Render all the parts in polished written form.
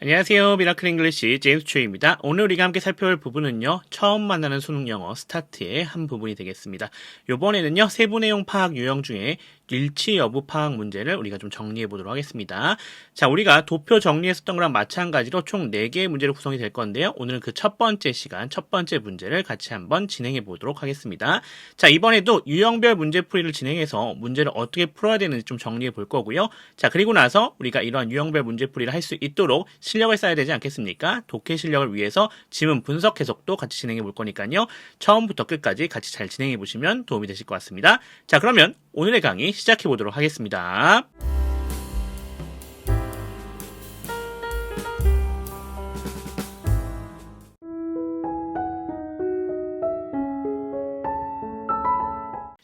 안녕하세요. 미라클 잉글리시 제임스 추입니다. 오늘 우리가 함께 살펴볼 부분은요. 처음 만나는 수능 영어 스타트의 한 부분이 되겠습니다. 이번에는요. 세부 내용 파악 유형 중에 일치 여부 파악 문제를 우리가 좀 정리해 보도록 하겠습니다. 자, 우리가 도표 정리했었던 거랑 마찬가지로 총 4개의 문제로 구성이 될 건데요. 오늘은 그 첫 번째 시간, 첫 번째 문제를 같이 한번 진행해 보도록 하겠습니다. 자, 이번에도 유형별 문제풀이를 진행해서 문제를 어떻게 풀어야 되는지 좀 정리해 볼 거고요. 자, 그리고 나서 우리가 이런 유형별 문제풀이를 할 수 있도록 실력을 쌓아야 되지 않겠습니까? 독해 실력을 위해서 지문 분석 해석도 같이 진행해 볼 거니까요. 처음부터 끝까지 같이 잘 진행해 보시면 도움이 되실 것 같습니다. 자, 그러면 오늘의 강의 시작해 보도록 하겠습니다.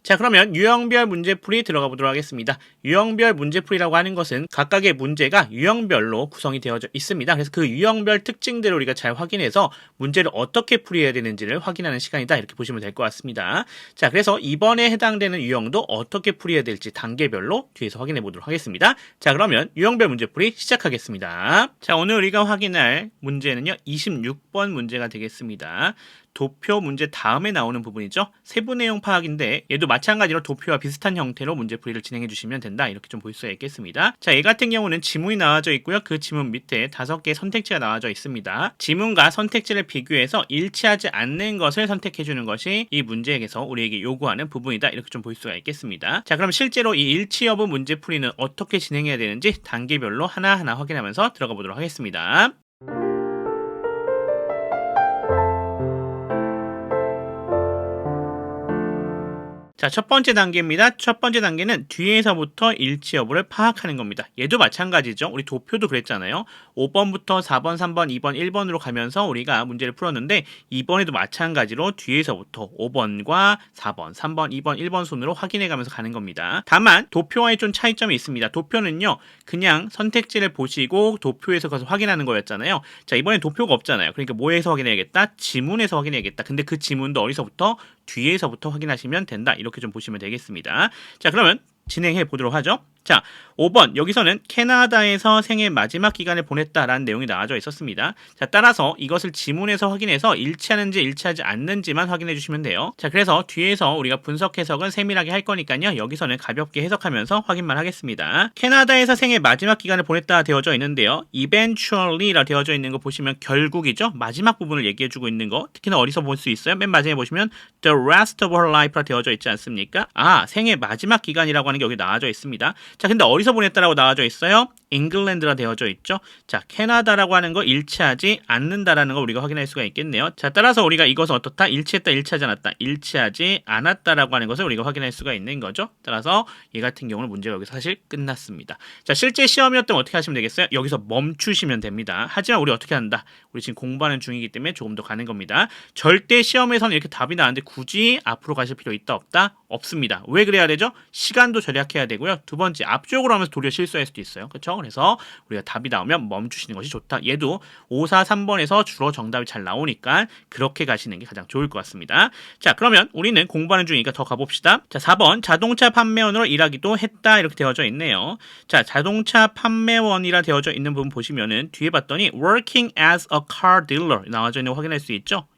자, 그러면 유형별 문제풀이 들어가 보도록 하겠습니다. 유형별 문제풀이라고 하는 것은 각각의 문제가 유형별로 구성이 되어져 있습니다. 그래서 그 유형별 특징들을 우리가 잘 확인해서 문제를 어떻게 풀이해야 되는지를 확인하는 시간이다. 이렇게 보시면 될 것 같습니다. 자, 그래서 이번에 해당되는 유형도 어떻게 풀이해야 될지 단계별로 뒤에서 확인해 보도록 하겠습니다. 자, 그러면 유형별 문제풀이 시작하겠습니다. 자, 오늘 우리가 확인할 문제는요. 26번 문제가 되겠습니다. 도표 문제 다음에 나오는 부분이죠. 세부 내용 파악인데 얘도 마찬가지로 도표와 비슷한 형태로 문제풀이를 진행해 주시면 된다. 이렇게 좀 볼 수가 있겠습니다. 자, 얘 같은 경우는 지문이 나와져 있고요. 그 지문 밑에 5개의 선택지가 나와져 있습니다. 지문과 선택지를 비교해서 일치하지 않는 것을 선택해 주는 것이 이 문제에서 우리에게 요구하는 부분이다. 이렇게 좀 볼 수가 있겠습니다. 자, 그럼 실제로 이 일치 여부 문제풀이는 어떻게 진행해야 되는지 단계별로 하나하나 확인하면서 들어가 보도록 하겠습니다. 자, 첫 번째 단계입니다. 첫 번째 단계는 뒤에서부터 일치 여부를 파악하는 겁니다. 얘도 마찬가지죠. 우리 도표도 그랬잖아요. 5번부터 4번, 3번, 2번, 1번으로 가면서 우리가 문제를 풀었는데 이번에도 마찬가지로 뒤에서부터 5번과 4번, 3번, 2번, 1번 순으로 확인해 가면서 가는 겁니다. 다만 도표와의 좀 차이점이 있습니다. 도표는요. 그냥 선택지를 보시고 도표에서 가서 확인하는 거였잖아요. 자, 이번엔 도표가 없잖아요. 그러니까 뭐에서 확인해야겠다? 지문에서 확인해야겠다. 근데 그 지문도 어디서부터? 뒤에서부터 확인하시면 된다. 이렇게 좀 보시면 되겠습니다. 자, 그러면 진행해 보도록 하죠. 자, 5번 여기서는 캐나다에서 생애 마지막 기간을 보냈다라는 내용이 나와져 있었습니다. 자, 따라서 이것을 지문에서 확인해서 일치하는지 일치하지 않는지만 확인해 주시면 돼요. 자, 그래서 뒤에서 우리가 분석 해석은 세밀하게 할 거니까요. 여기서는 가볍게 해석하면서 확인만 하겠습니다. 캐나다에서 생애 마지막 기간을 보냈다 되어져 있는데요. eventually라 되어져 있는 거 보시면 결국이죠. 마지막 부분을 얘기해 주고 있는 거. 특히나 어디서 볼 수 있어요? 맨 마지막에 보시면 the rest of her life라 되어져 있지 않습니까? 아, 생애 마지막 기간이라고 하는 게 여기 나와져 있습니다. 자, 근데 어디서 보냈다라고 나와져 있어요? 잉글랜드라 되어져 있죠. 자, 캐나다라고 하는 거 일치하지 않는다라는 거 우리가 확인할 수가 있겠네요. 자, 따라서 우리가 이것은 어떻다? 일치했다, 일치하지 않았다. 일치하지 않았다라고 하는 것을 우리가 확인할 수가 있는 거죠. 따라서 얘 같은 경우는 문제가 여기서 사실 끝났습니다. 자, 실제 시험이었다면 어떻게 하시면 되겠어요? 여기서 멈추시면 됩니다. 하지만 우리 어떻게 한다? 우리 지금 공부하는 중이기 때문에 조금 더 가는 겁니다. 절대 시험에서는 이렇게 답이 나왔는데 굳이 앞으로 가실 필요 있다 없다? 없습니다. 왜 그래야 되죠? 시간도 절약해야 되고요. 두 번째, 앞쪽으로 하면서 도리어 실수할 수도 있어요. 그렇죠? 그래서 우리가 답이 나오면 멈추시는 것이 좋다. 얘도 5, 4, 3번에서 주로 정답이 잘 나오니까 그렇게 가시는 게 가장 좋을 것 같습니다. 자, 그러면 우리는 공부하는 중이니까 더 가봅시다. 자, 4번 자동차 판매원으로 일하기도 했다. 이렇게 되어져 있네요. 자, 자동차 판매원이라 되어져 있는 부분 보시면은 뒤에 봤더니 working as a car dealer 나와져 있는 거 확인할 수 있죠?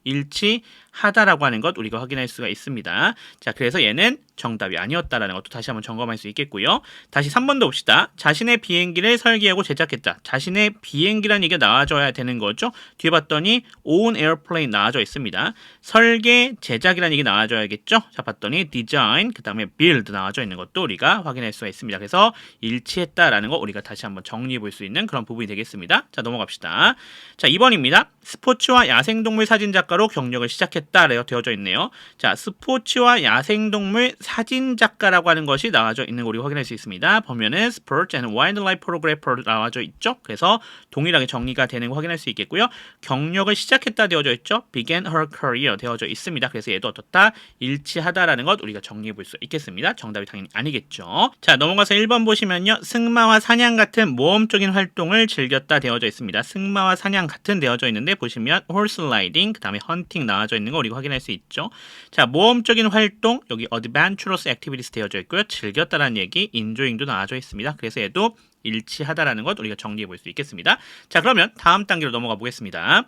일치하다라고 하는 것 우리가 확인할 수가 있습니다. 자, 그래서 얘는 정답이 아니었다라는 것도 다시 한번 점검할 수 있겠고요. 다시 3번도 봅시다. 자신의 비행기를 설계하고 제작했다. 자신의 비행기라는 얘기가 나와줘야 되는 거죠. 뒤에 봤더니 own airplane 나와져 있습니다. 설계, 제작이라는 얘기 나와줘야겠죠. 자, 봤더니 design, 그 다음에 build 나와져 있는 것도 우리가 확인할 수가 있습니다. 그래서 일치했다라는 거 우리가 다시 한번 정리해 볼 수 있는 그런 부분이 되겠습니다. 자, 넘어갑시다. 자, 2번입니다. 스포츠와 야생동물 사진작가로 경력을 시작했다라고 되어져 있네요. 자, 스포츠와 야생동물 사진작가라고 하는 것이 나와져 있는 거 우리가 확인할 수 있습니다. 보면은 Sports and Wildlife Photographer 나와져 있죠. 그래서 동일하게 정리가 되는 거 확인할 수 있겠고요. 경력을 시작했다 되어져 있죠. Began her career 되어져 있습니다. 그래서 얘도 어떻다? 일치하다라는 것 우리가 정리해 볼 수 있겠습니다. 정답이 당연히 아니겠죠. 자, 넘어가서 1번 보시면요. 승마와 사냥 같은 모험적인 활동을 즐겼다 되어져 있습니다. 승마와 사냥 같은 되어져 있는데 보시면 horse riding, 그 다음에 hunting 나와져 있는 거 우리가 확인할 수 있죠. 자, 모험적인 활동, 여기 adventurous activities 되어져 있고요. 즐겼다라는 얘기, enjoying도 나와져 있습니다. 그래서 얘도 일치하다라는 것 우리가 정리해 볼 수 있겠습니다. 자, 그러면 다음 단계로 넘어가 보겠습니다.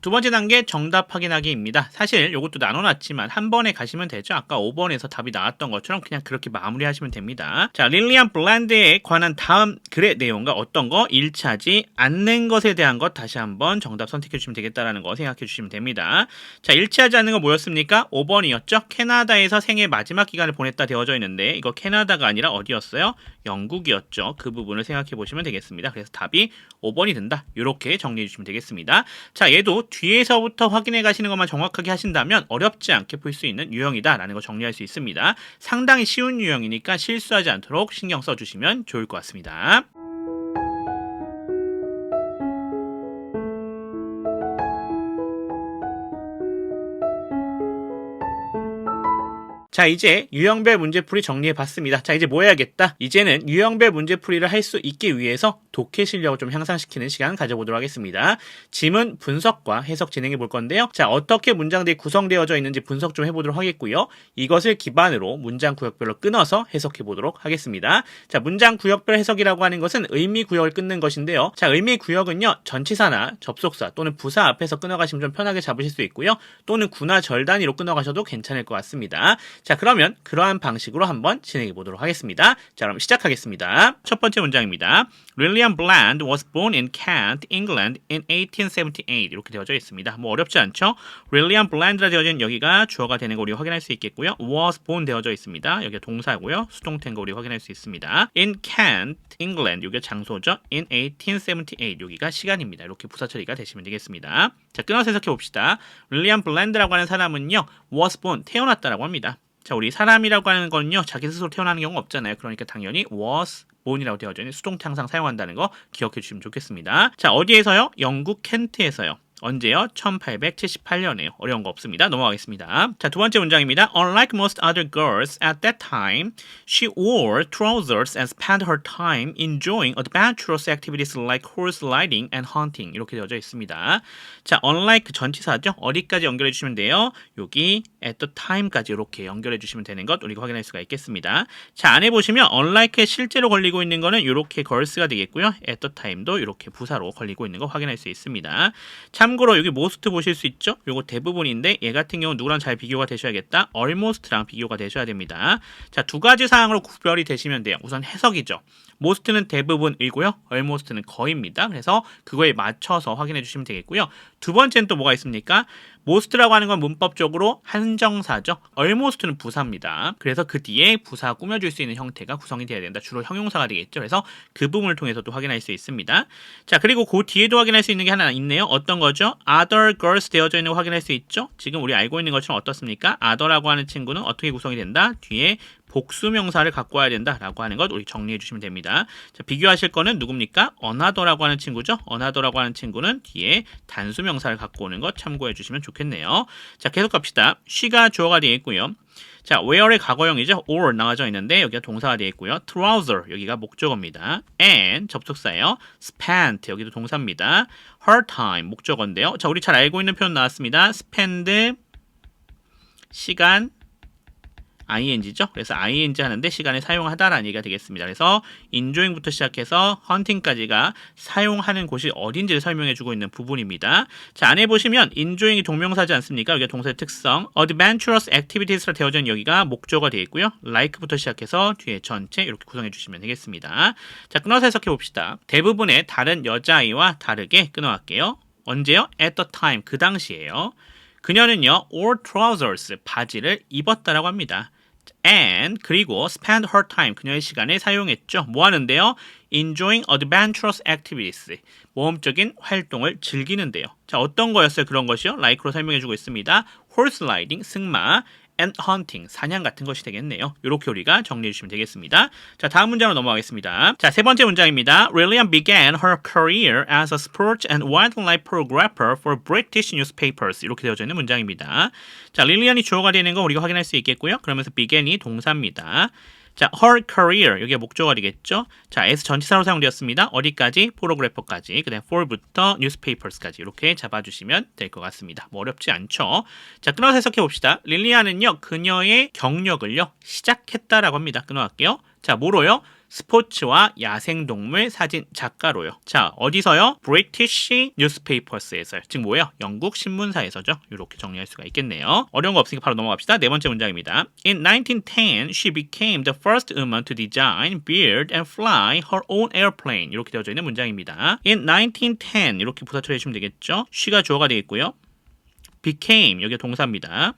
두 번째 단계 정답 확인하기입니다. 사실 이것도 나눠놨지만 한 번에 가시면 되죠. 아까 5번에서 답이 나왔던 것처럼 그냥 그렇게 마무리하시면 됩니다. 자, 릴리안 블란드에 관한 다음 글의 내용과 어떤 거 일치하지 않는 것에 대한 것 다시 한번 정답 선택해 주시면 되겠다라는 거 생각해 주시면 됩니다. 자, 일치하지 않는 거 뭐였습니까? 5번이었죠. 캐나다에서 생애 마지막 기간을 보냈다 되어져 있는데 이거 캐나다가 아니라 어디였어요? 영국이었죠. 그 부분을 생각해 보시면 되겠습니다. 그래서 답이 5번이 된다. 이렇게 정리해 주시면 되겠습니다. 자, 얘도 뒤에서부터 확인해 가시는 것만 정확하게 하신다면 어렵지 않게 풀 수 있는 유형이다라는 거 정리할 수 있습니다. 상당히 쉬운 유형이니까 실수하지 않도록 신경 써주시면 좋을 것 같습니다. 자, 이제 유형별 문제풀이 정리해봤습니다. 자, 이제 뭐 해야겠다? 이제는 유형별 문제풀이를 할 수 있기 위해서 독해 실력을 좀 향상시키는 시간 가져보도록 하겠습니다. 지문 분석과 해석 진행해 볼 건데요. 자, 어떻게 문장들이 구성되어져 있는지 분석 좀 해보도록 하겠고요. 이것을 기반으로 문장 구역별로 끊어서 해석해 보도록 하겠습니다. 자, 문장 구역별 해석이라고 하는 것은 의미 구역을 끊는 것인데요. 자, 의미 구역은요, 전치사나 접속사 또는 부사 앞에서 끊어가시면 좀 편하게 잡으실 수 있고요. 또는 구나 절 단위로 끊어가셔도 괜찮을 것 같습니다. 자, 그러면 그러한 방식으로 한번 진행해 보도록 하겠습니다. 자, 그럼 시작하겠습니다. 첫 번째 문장입니다. William Bland was born in Kent, England in 1878 이렇게 되어져 있습니다. 뭐 어렵지 않죠? William Bland라 되어져 있는 여기가 주어가 되는 거 우리 확인할 수 있겠고요. was born 되어져 있습니다. 여기가 동사고요. 수동태인 거 우리 확인할 수 있습니다. In Kent, England 여기가 장소죠. In 1878 여기가 시간입니다. 이렇게 부사 처리가 되시면 되겠습니다. 자, 끊어서 해석해 봅시다. 윌리엄 블랜드라고 하는 사람은요, was born 태어났다라고 합니다. 자, 우리 사람이라고 하는 건요, 자기 스스로 태어나는 경우가 없잖아요. 그러니까 당연히 was born이라고 되어져 있는 수동태 항상 사용한다는 거 기억해 주시면 좋겠습니다. 자, 어디에서요? 영국 켄트에서요. 언제요? 1878년에요. 어려운 거 없습니다. 넘어가겠습니다. 자, 두 번째 문장입니다. Unlike most other girls at that time, she wore trousers and spent her time enjoying adventurous activities like horse riding and hunting. 이렇게 되어져 있습니다. 자, unlike 전치사죠? 어디까지 연결해 주시면 돼요? 여기 at the time까지 이렇게 연결해 주시면 되는 것 우리가 확인할 수가 있겠습니다. 자, 안에 보시면 unlike에 실제로 걸리고 있는 거는 이렇게 girls가 되겠고요. at the time도 이렇게 부사로 걸리고 있는 거 확인할 수 있습니다. 참고로 여기 most 보실 수 있죠? 요거 대부분인데 얘 같은 경우는 누구랑 잘 비교가 되셔야겠다? almost랑 비교가 되셔야 됩니다. 자, 두 가지 사항으로 구별이 되시면 돼요. 우선 해석이죠. most는 대부분이고요. almost는 거의입니다. 그래서 그거에 맞춰서 확인해 주시면 되겠고요. 두 번째는 또 뭐가 있습니까? most라고 하는 건 문법적으로 한정사죠. almost는 부사입니다. 그래서 그 뒤에 부사 꾸며줄 수 있는 형태가 구성이 되어야 된다. 주로 형용사가 되겠죠. 그래서 그 부분을 통해서도 확인할 수 있습니다. 자, 그리고 그 뒤에도 확인할 수 있는 게 하나 있네요. 어떤 거죠? other girls 되어져 있는 거 확인할 수 있죠. 지금 우리 알고 있는 것처럼 어떻습니까? other라고 하는 친구는 어떻게 구성이 된다? 뒤에 복수명사를 갖고 와야 된다라고 하는 것 우리 정리해 주시면 됩니다. 자, 비교하실 거는 누굽니까? another라고 하는 친구죠. another라고 하는 친구는 뒤에 단수명사를 갖고 오는 것 참고해 주시면 좋겠네요. 자, 계속 갑시다. she가 주어가 되어 있고요. 자, wear의 과거형이죠. or 나와져 있는데 여기가 동사가 되어 있고요. trouser 여기가 목적어입니다. and 접속사예요. spent 여기도 동사입니다. her time 목적어인데요. 자, 우리 잘 알고 있는 표현 나왔습니다. spend 시간 ing죠. 그래서 ing 하는데 시간을 사용하다라는 얘기가 되겠습니다. 그래서 enjoying부터 시작해서 hunting까지가 사용하는 곳이 어딘지를 설명해주고 있는 부분입니다. 자, 안에 보시면 enjoying이 동명사지 않습니까? 여기가 동사의 특성. adventurous activities라 되어져 있는 여기가 목적어가 되어 있고요. like부터 시작해서 뒤에 전체 이렇게 구성해 주시면 되겠습니다. 자, 끊어서 해석해 봅시다. 대부분의 다른 여자아이와 다르게 끊어갈게요. 언제요? at the time 그 당시에요. 그녀는요, wore trousers, 바지를 입었다라고 합니다. and, 그리고 spend her time, 그녀의 시간을 사용했죠. 뭐 하는데요? enjoying adventurous activities, 모험적인 활동을 즐기는데요. 자, 어떤 거였어요? 그런 것이요? like로 설명해주고 있습니다. horse riding, 승마, and hunting, 사냥 같은 것이 되겠네요. 이렇게 우리가 정리해 주시면 되겠습니다. 자, 다음 문장으로 넘어가겠습니다. 자, 세 번째 문장입니다. Lillian began her career as a sport and wildlife photographer for British newspapers. 이렇게 되어져 있는 문장입니다. 자, 릴리안이 주어가 되는 거 우리가 확인할 수 있겠고요. 그러면서 began이 동사입니다. 자, her career 여기가 목적어리겠죠. 자, as 전치사로 사용되었습니다. 어디까지? 포토그래퍼까지. 그다음 for부터 newspapers까지 이렇게 잡아주시면 될 것 같습니다. 뭐 어렵지 않죠. 자, 끊어서 해석해 봅시다. 릴리아는요 그녀의 경력을요 시작했다라고 합니다. 끊어갈게요. 자, 뭐로요? 스포츠와 야생동물 사진 작가로요. 자, 어디서요? British Newspapers에서요. 즉 뭐예요? 영국 신문사에서죠. 이렇게 정리할 수가 있겠네요. 어려운 거 없으니까 바로 넘어갑시다. 네 번째 문장입니다. In 1910, she became the first woman to design, build, and fly her own airplane. 이렇게 되어져 있는 문장입니다. In 1910 이렇게 부사 처리해 주시면 되겠죠. she가 주어가 되겠고요. became 여기가 동사입니다.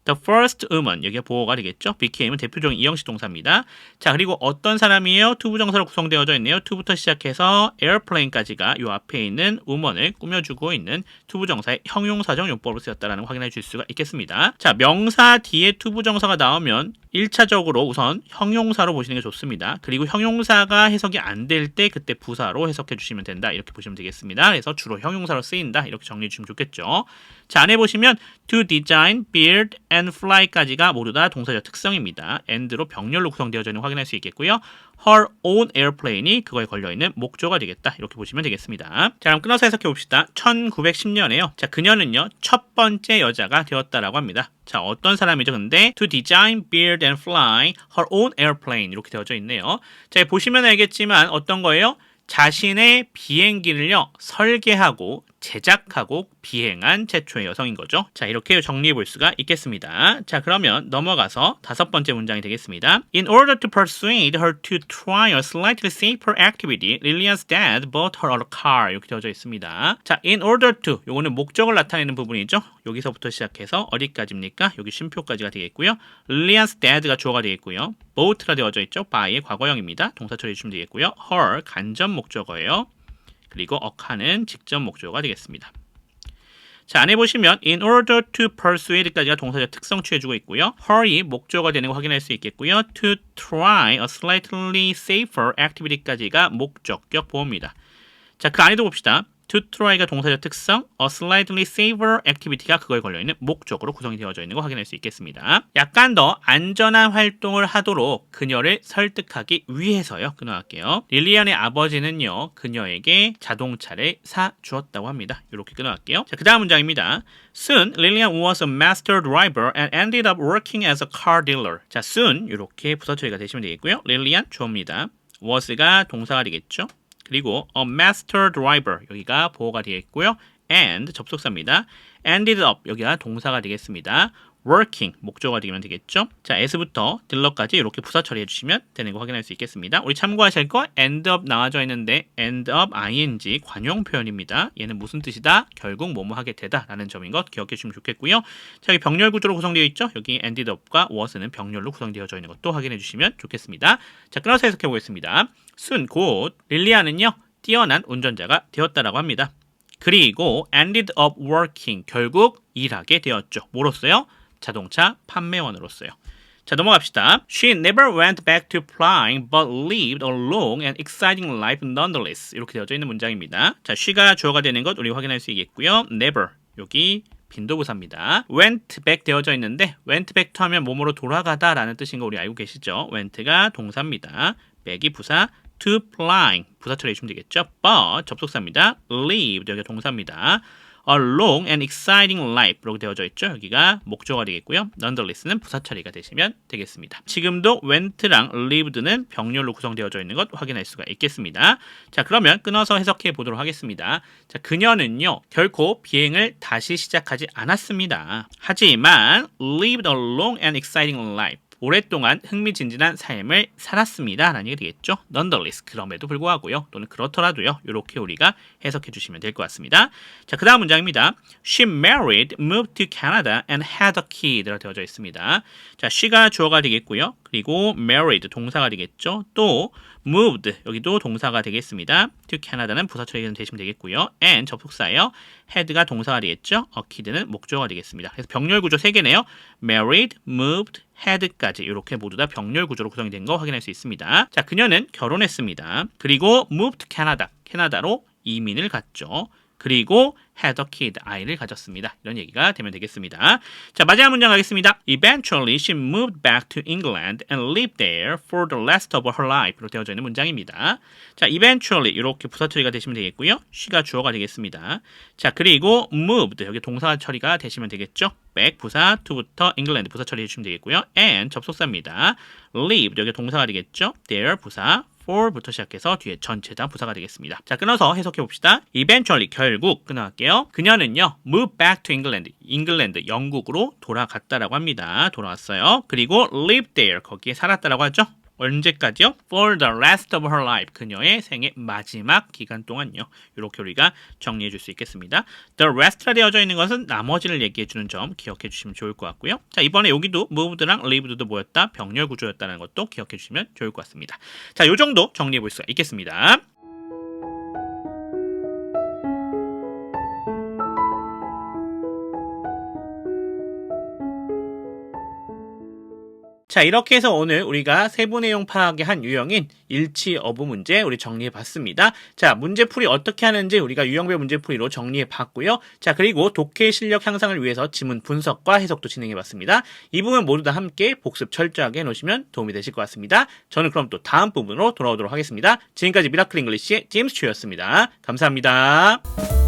The first woman 여기가 보어가 되겠죠. became은 대표적인 이형식 동사입니다. 자, 그리고 어떤 사람이에요? 투부정사로 구성되어져 있네요. to부터 시작해서 airplane까지가 이 앞에 있는 woman을 꾸며주고 있는 투부정사의 형용사적 용법으로 쓰였다는 걸 확인해 줄 수가 있겠습니다. 자, 명사 뒤에 투부정사가 나오면 1차적으로 우선 형용사로 보시는 게 좋습니다. 그리고 형용사가 해석이 안 될 때 그때 부사로 해석해 주시면 된다. 이렇게 보시면 되겠습니다. 그래서 주로 형용사로 쓰인다. 이렇게 정리해 주시면 좋겠죠. 자, 안에 보시면 to design, build, and fly까지가 모두 다 동사적 특성입니다. and로 병렬로 구성되어져 있는 걸 확인할 수 있겠고요. her own airplane이 그거에 걸려있는 목조가 되겠다. 이렇게 보시면 되겠습니다. 자, 그럼 끊어서 해석해 봅시다. 1910년에요. 자, 그녀는요 첫 번째 여자가 되었다라고 합니다. 자, 어떤 사람이죠? 근데 to design, build, and fly her own airplane 이렇게 되어져 있네요. 자, 보시면 알겠지만 어떤 거예요? 자신의 비행기를요 설계하고 제작하고 비행한 최초의 여성인 거죠. 자, 이렇게 정리해 볼 수가 있겠습니다. 자, 그러면 넘어가서 다섯 번째 문장이 되겠습니다. In order to persuade her to try a slightly safer activity, Lillian's dad bought her a car. 이렇게 되어져 있습니다. 자, in order to 요거는 목적을 나타내는 부분이죠. 여기서부터 시작해서 어디까지입니까? 여기 쉼표까지가 되겠고요. Lillian's dad가 주어가 되겠고요. bought가 되어져 있죠. by의 과거형입니다. 동사 처리해 주시면 되겠고요. her 간접 목적어예요. 그리고 a car는 직접 목적어가 되겠습니다. 자, 안에 보시면 in order to persuade까지가 동사적 특성 취해주고 있고요. her이 목적어가 되는 거 확인할 수 있겠고요. to try a slightly safer activity까지가 목적격 보호입니다. 자, 그 안에도 봅시다. to try가 동사적 특성, a slightly safer activity가 그거에 걸려있는 목적으로 구성이 되어져 있는 거 확인할 수 있겠습니다. 약간 더 안전한 활동을 하도록 그녀를 설득하기 위해서요. 끊어갈게요. 릴리안의 아버지는요, 그녀에게 자동차를 사주었다고 합니다. 이렇게 끊어갈게요. 자, 그 다음 문장입니다. Soon, Lillian was a master driver and ended up working as a car dealer. 자, soon 이렇게 부사 처리가 되시면 되겠고요. 릴리안 주어입니다. was가 동사가 되겠죠. 그리고 a master driver 여기가 보어가 되어 있고요. and 접속사입니다. ended up 여기가 동사가 되겠습니다. working 목적어가 되면 되겠죠. 자, as부터 dealer까지 이렇게 부사 처리해 주시면 되는 거 확인할 수 있겠습니다. 우리 참고하실 거 end up 나와져 있는데 end up ing 관용 표현입니다. 얘는 무슨 뜻이다? 결국 뭐뭐 하게 되다 라는 점인 것 기억해 주시면 좋겠고요. 자, 여기 병렬 구조로 구성되어 있죠. 여기 ended up과 was는 병렬로 구성되어져 있는 것도 확인해 주시면 좋겠습니다. 자, 끊어서 해석해 보겠습니다. soon 곧 릴리아는요 뛰어난 운전자가 되었다라고 합니다. 그리고 ended up working 결국 일하게 되었죠. 뭐로써요? 자동차 판매원으로서요. 자, 넘어갑시다. She never went back to flying but lived a long and exciting life nonetheless. 이렇게 되어져 있는 문장입니다. 자, she가 주어가 되는 것 우리 확인할 수 있겠고요. never 여기 빈도부사입니다. went back 되어져 있는데 went back to 하면 몸으로 돌아가다 라는 뜻인 거 우리 알고 계시죠? went가 동사입니다. back이 부사, to flying 부사 처리해 주시면 되겠죠? but 접속사입니다. lived 여기가 동사입니다. A long and exciting life로 되어져 있죠. 여기가 목적어가 되겠고요. nonetheless는 부사 처리가 되시면 되겠습니다. 지금도 went랑 lived는 병렬로 구성되어져 있는 것 확인할 수가 있겠습니다. 자, 그러면 끊어서 해석해 보도록 하겠습니다. 자, 그녀는요 결코 비행을 다시 시작하지 않았습니다. 하지만 lived a long and exciting life 오랫동안 흥미진진한 삶을 살았습니다. 라는 얘기 되겠죠. nonetheless, 그럼에도 불구하고요. 또는 그렇더라도요. 이렇게 우리가 해석해 주시면 될 것 같습니다. 자, 그 다음 문장입니다. She married, moved to Canada and had a kid. 라고 되어져 있습니다. 자, she가 주어가 되겠고요. 그리고 married, 동사가 되겠죠. 또 moved, 여기도 동사가 되겠습니다. to Canada는 부사 처리가 되시면 되겠고요. and 접속사예요. had가 동사가 되겠죠. a kid는 목적어가 되겠습니다. 그래서 병렬 구조 3개네요. married, moved, had까지 이렇게 모두 다 병렬 구조로 구성이 된 거 확인할 수 있습니다. 자, 그녀는 결혼했습니다. 그리고 moved to Canada, 캐나다로 이민을 갔죠. 그리고 had a kid, 아이를 가졌습니다. 이런 얘기가 되면 되겠습니다. 자, 마지막 문장 가겠습니다. Eventually she moved back to England and lived there for the rest of her life로 되어져 있는 문장입니다. 자, eventually 이렇게 부사 처리가 되시면 되겠고요. she가 주어가 되겠습니다. 자, 그리고 moved 여기 동사 처리가 되시면 되겠죠. back 부사, to부터 England 부사 처리해 주시면 되겠고요. and 접속사입니다. lived 여기 동사가 되겠죠. there 부사, for부터 시작해서 뒤에 전체 다 부사가 되겠습니다. 자, 끊어서 해석해 봅시다. Eventually 결국 끊어갈게요. 그녀는요 move back to England, 잉글랜드 영국으로 돌아갔다라고 합니다. 돌아왔어요. 그리고 live there 거기에 살았다라고 하죠. 언제까지요? For the rest of her life. 그녀의 생의 마지막 기간 동안요. 이렇게 우리가 정리해 줄 수 있겠습니다. The rest가 되어져 있는 것은 나머지를 얘기해 주는 점 기억해 주시면 좋을 것 같고요. 자, 이번에 여기도 moved랑 lived도 뭐였다? 병렬 구조였다는 것도 기억해 주시면 좋을 것 같습니다. 자, 요 정도 정리해 볼 수가 있겠습니다. 자, 이렇게 해서 오늘 우리가 세부 내용 파악의 한 유형인 일치 어부 문제 우리 정리해 봤습니다. 자, 문제풀이 어떻게 하는지 우리가 유형별 문제풀이로 정리해 봤고요. 자, 그리고 독해 실력 향상을 위해서 지문 분석과 해석도 진행해 봤습니다. 이 부분 모두 다 함께 복습 철저하게 해놓으시면 도움이 되실 것 같습니다. 저는 그럼 또 다음 부분으로 돌아오도록 하겠습니다. 지금까지 미라클 잉글리시의 제임스 츄였습니다. 감사합니다.